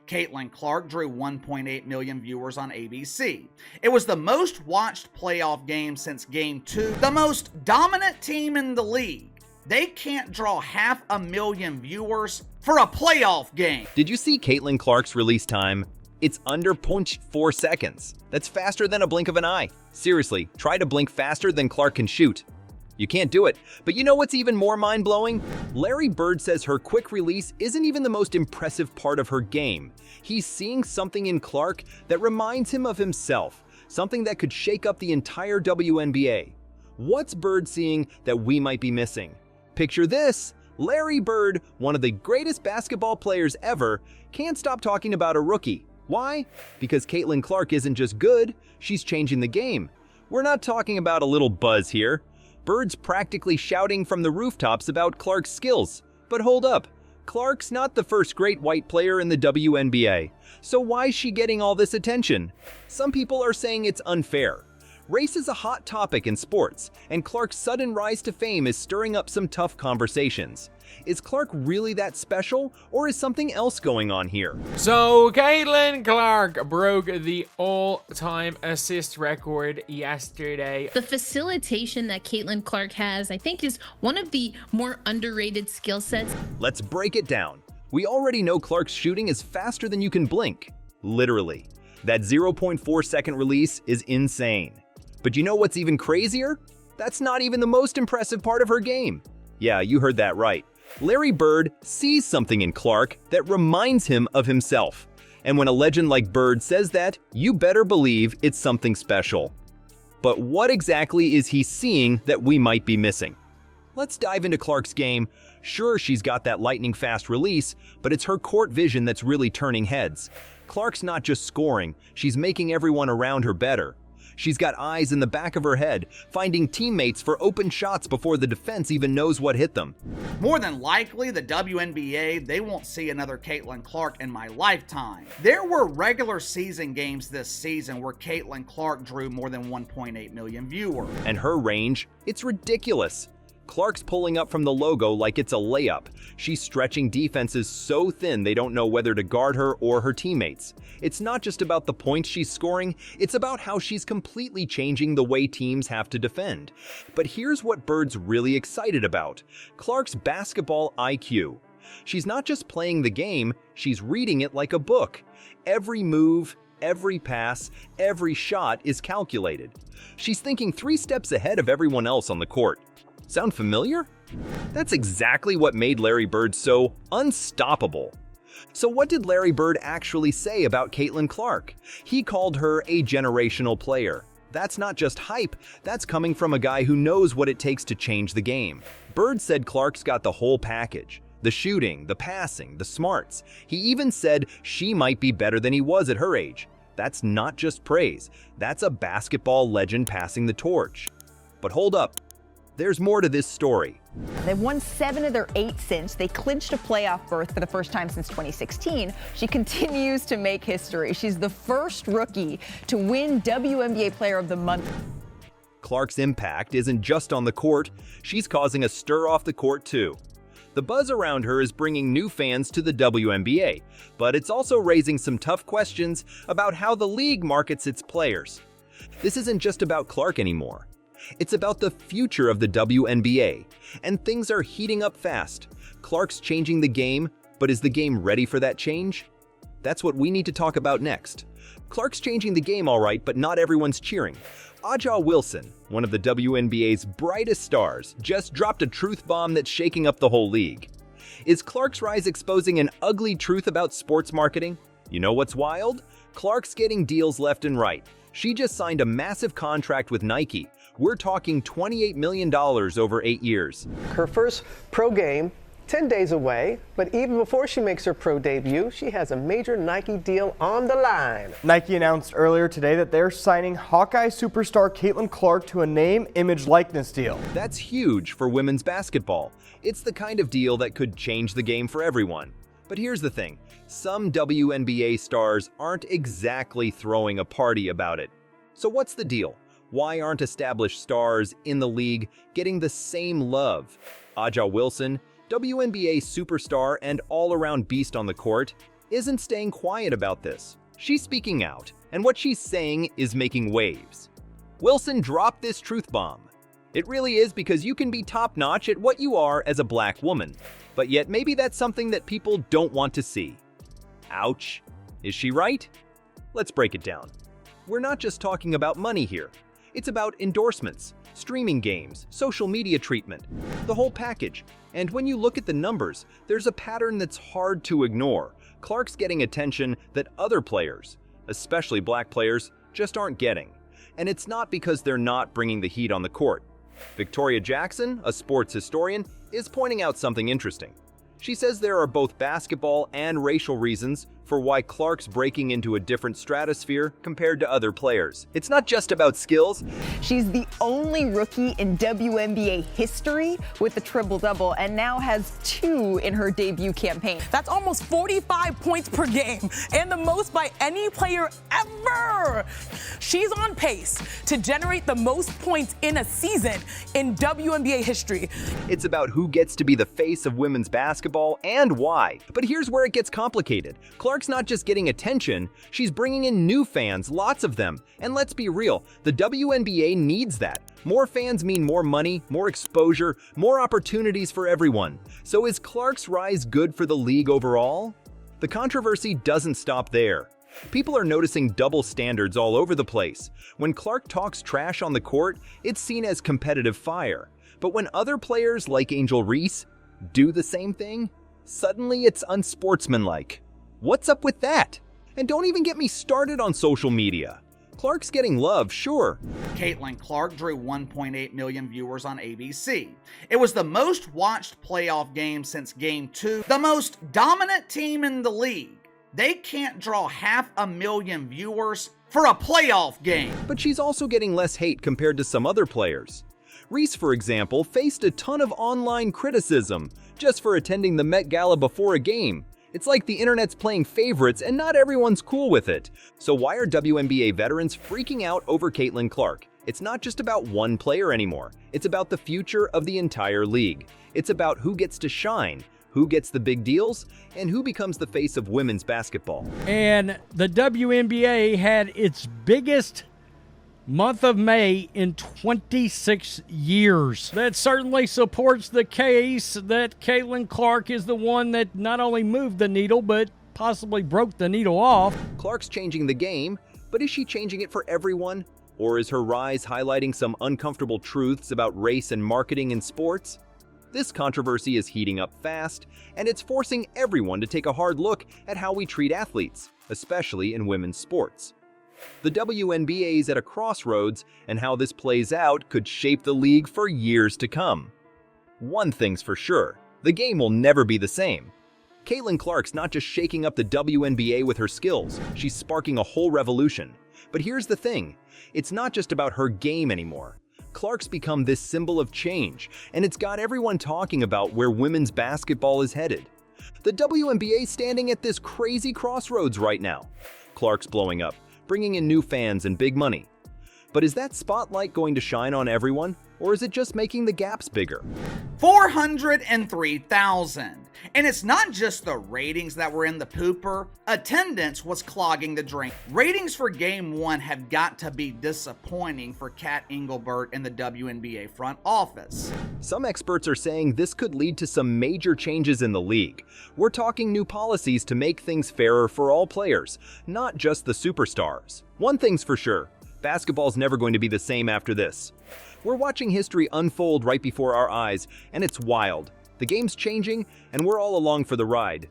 Caitlin Clark drew 1.8 million viewers on ABC. It was the most watched playoff game since Game 2. The most dominant team in the league. They can't draw 500,000 viewers for a playoff game. Did you see Caitlin Clark's release time? It's under 0.4 seconds. That's faster than a blink of an eye. Seriously, try to blink faster than Clark can shoot. You can't do it. But you know what's even more mind-blowing? Larry Bird says her quick release isn't even the most impressive part of her game. He's seeing something in Clark that reminds him of himself, something that could shake up the entire WNBA. What's Bird seeing that we might be missing? Picture this. Larry Bird, one of the greatest basketball players ever, can't stop talking about a rookie. Why? Because Caitlin Clark isn't just good, she's changing the game. We're not talking about a little buzz here. Bird's practically shouting from the rooftops about Clark's skills. But hold up, Clark's not the first great white player in the WNBA. So why is she getting all this attention? Some people are saying it's unfair. Race is a hot topic in sports, and Clark's sudden rise to fame is stirring up some tough conversations. Is Clark really that special, or is something else going on here? So, Caitlin Clark broke the all-time assist record yesterday. The facilitation that Caitlin Clark has, I think, is one of the more underrated skill sets. Let's break it down. We already know Clark's shooting is faster than you can blink. Literally. That 0.4 second release is insane. But you know what's even crazier? That's not even the most impressive part of her game. Yeah, you heard that right. Larry Bird sees something in Clark that reminds him of himself. And when a legend like Bird says that, you better believe it's something special. But what exactly is he seeing that we might be missing? Let's dive into Clark's game. Sure, she's got that lightning-fast release, but it's her court vision that's really turning heads. Clark's not just scoring, she's making everyone around her better. She's got eyes in the back of her head, finding teammates for open shots before the defense even knows what hit them. More than likely, the WNBA, they won't see another Caitlin Clark in my lifetime. There were regular season games this season where Caitlin Clark drew more than 1.8 million viewers. And her range, it's ridiculous. Clark's pulling up from the logo like it's a layup. She's stretching defenses so thin they don't know whether to guard her or her teammates. It's not just about the points she's scoring, it's about how she's completely changing the way teams have to defend. But here's what Bird's really excited about: Clark's basketball IQ. She's not just playing the game, she's reading it like a book. Every move, every pass, every shot is calculated. She's thinking 3 steps ahead of everyone else on the court. Sound familiar? That's exactly what made Larry Bird so unstoppable. So what did Larry Bird actually say about Caitlin Clark? He called her a generational player. That's not just hype, that's coming from a guy who knows what it takes to change the game. Bird said Clark's got the whole package. The shooting, the passing, the smarts. He even said she might be better than he was at her age. That's not just praise, that's a basketball legend passing the torch. But hold up. There's more to this story. They've won 7 of their 8 since. They clinched a playoff berth for the first time since 2016. She continues to make history. She's the first rookie to win WNBA Player of the Month. Clark's impact isn't just on the court, she's causing a stir off the court too. The buzz around her is bringing new fans to the WNBA, but it's also raising some tough questions about how the league markets its players. This isn't just about Clark anymore. It's about the future of the WNBA, and things are heating up fast. Clark's changing the game, but is the game ready for that change? That's what we need to talk about next. Clark's changing the game all right, but not everyone's cheering. A'ja Wilson, one of the WNBA's brightest stars, just dropped a truth bomb that's shaking up the whole league. Is Clark's rise exposing an ugly truth about sports marketing? You know what's wild? Clark's getting deals left and right. She just signed a massive contract with Nike. We're talking $28 million over 8 years. Her first pro game, 10 days away, but even before she makes her pro debut, she has a major Nike deal on the line. Nike announced earlier today that they're signing Hawkeye superstar Caitlin Clark to a name, image, likeness deal. That's huge for women's basketball. It's the kind of deal that could change the game for everyone. But here's the thing, some WNBA stars aren't exactly throwing a party about it. So what's the deal? Why aren't established stars in the league getting the same love? A'ja Wilson, WNBA superstar and all-around beast on the court, isn't staying quiet about this. She's speaking out, and what she's saying is making waves. Wilson dropped this truth bomb. It really is because you can be top-notch at what you are as a black woman, but yet maybe that's something that people don't want to see. Ouch. Is she right? Let's break it down. We're not just talking about money here. It's about endorsements, streaming games, social media treatment, the whole package. And when you look at the numbers, there's a pattern that's hard to ignore. Clark's getting attention that other players, especially black players, just aren't getting. And it's not because they're not bringing the heat on the court. Victoria Jackson, a sports historian, is pointing out something interesting. She says there are both basketball and racial reasons for why Clark's breaking into a different stratosphere compared to other players. It's not just about skills. She's the only rookie in WNBA history with a triple-double and now has 2 in her debut campaign. That's almost 45 points per game and the most by any player ever. She's on pace to generate the most points in a season in WNBA history. It's about who gets to be the face of women's basketball and why. But here's where it gets complicated. Clark's not just getting attention, she's bringing in new fans, lots of them. And let's be real, the WNBA needs that. More fans mean more money, more exposure, more opportunities for everyone. So is Clark's rise good for the league overall? The controversy doesn't stop there. People are noticing double standards all over the place. When Clark talks trash on the court, it's seen as competitive fire. But when other players like Angel Reese do the same thing, suddenly it's unsportsmanlike. What's up with that? And don't even get me started on social media. Clark's getting love, sure. Caitlin Clark drew 1.8 million viewers on ABC. It was the most watched playoff game since Game 2, the most dominant team in the league. They can't draw 500,000 viewers for a playoff game. But she's also getting less hate compared to some other players. Reese, for example, faced a ton of online criticism just for attending the Met Gala before a game. It's like the internet's playing favorites and not everyone's cool with it. So why are WNBA veterans freaking out over Caitlin Clark? It's not just about one player anymore. It's about the future of the entire league. It's about who gets to shine, who gets the big deals, and who becomes the face of women's basketball. And the WNBA had its biggest month of May in 26 years. That certainly supports the case that Caitlin Clark is the one that not only moved the needle, but possibly broke the needle off. Clark's changing the game, but is she changing it for everyone? Or is her rise highlighting some uncomfortable truths about race and marketing in sports? This controversy is heating up fast, and it's forcing everyone to take a hard look at how we treat athletes, especially in women's sports. The WNBA is at a crossroads, and how this plays out could shape the league for years to come. One thing's for sure, the game will never be the same. Caitlin Clark's not just shaking up the WNBA with her skills, she's sparking a whole revolution. But here's the thing, it's not just about her game anymore. Clark's become this symbol of change, and it's got everyone talking about where women's basketball is headed. The WNBA's standing at this crazy crossroads right now. Clark's blowing up, bringing in new fans and big money. But is that spotlight going to shine on everyone, or is it just making the gaps bigger? 403,000. And it's not just the ratings that were in the pooper. Attendance was clogging the drain. Ratings for Game 1 have got to be disappointing for Kat Engelbert in the WNBA front office. Some experts are saying this could lead to some major changes in the league. We're talking new policies to make things fairer for all players, not just the superstars. One thing's for sure, basketball's never going to be the same after this. We're watching history unfold right before our eyes, and it's wild. The game's changing, and we're all along for the ride.